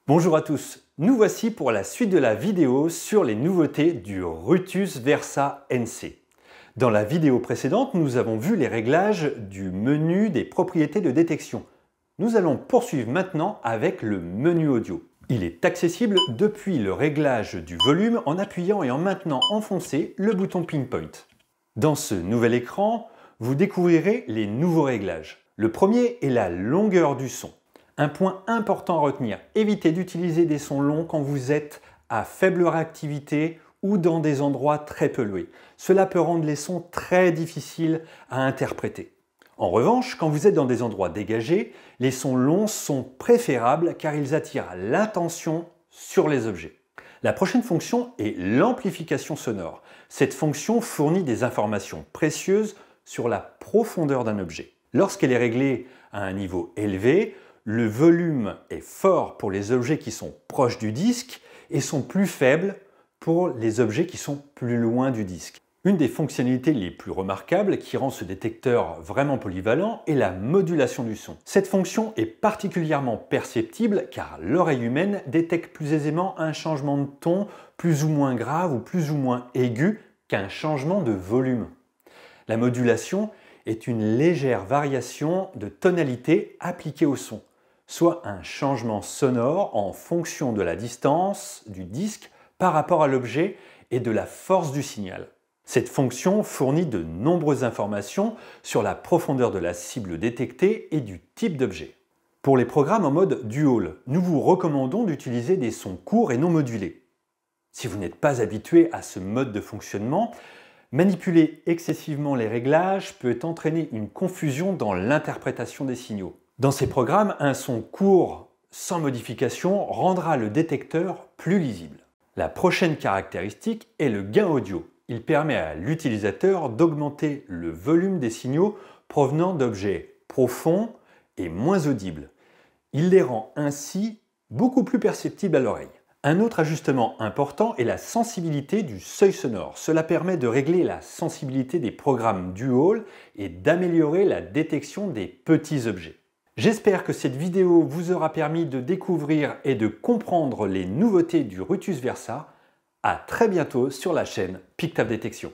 Bonjour à tous, nous voici pour la suite de la vidéo sur les nouveautés du Rutus Versa NC. Dans la vidéo précédente, nous avons vu les réglages du menu des propriétés de détection. Nous allons poursuivre maintenant avec le menu audio. Il est accessible depuis le réglage du volume en appuyant et en maintenant enfoncé le bouton Pinpoint. Dans ce nouvel écran, vous découvrirez les nouveaux réglages. Le premier est la longueur du son. Un point important à retenir, évitez d'utiliser des sons longs quand vous êtes à faible réactivité ou dans des endroits très pollués. Cela peut rendre les sons très difficiles à interpréter. En revanche, quand vous êtes dans des endroits dégagés, les sons longs sont préférables car ils attirent l'attention sur les objets. La prochaine fonction est l'amplification sonore. Cette fonction fournit des informations précieuses sur la profondeur d'un objet. Lorsqu'elle est réglée à un niveau élevé, le volume est fort pour les objets qui sont proches du disque et sont plus faibles pour les objets qui sont plus loin du disque. Une des fonctionnalités les plus remarquables qui rend ce détecteur vraiment polyvalent est la modulation du son. Cette fonction est particulièrement perceptible car l'oreille humaine détecte plus aisément un changement de ton plus ou moins grave ou plus ou moins aigu qu'un changement de volume. La modulation est une légère variation de tonalité appliquée au son, soit un changement sonore en fonction de la distance du disque par rapport à l'objet et de la force du signal. Cette fonction fournit de nombreuses informations sur la profondeur de la cible détectée et du type d'objet. Pour les programmes en mode dual, nous vous recommandons d'utiliser des sons courts et non modulés. Si vous n'êtes pas habitué à ce mode de fonctionnement, manipuler excessivement les réglages peut entraîner une confusion dans l'interprétation des signaux. Dans ces programmes, un son court sans modification rendra le détecteur plus lisible. La prochaine caractéristique est le gain audio. Il permet à l'utilisateur d'augmenter le volume des signaux provenant d'objets profonds et moins audibles. Il les rend ainsi beaucoup plus perceptibles à l'oreille. Un autre ajustement important est la sensibilité du seuil sonore. Cela permet de régler la sensibilité des programmes dual et d'améliorer la détection des petits objets. J'espère que cette vidéo vous aura permis de découvrir et de comprendre les nouveautés du Rutus Versa. À très bientôt sur la chaîne Pictave Détection.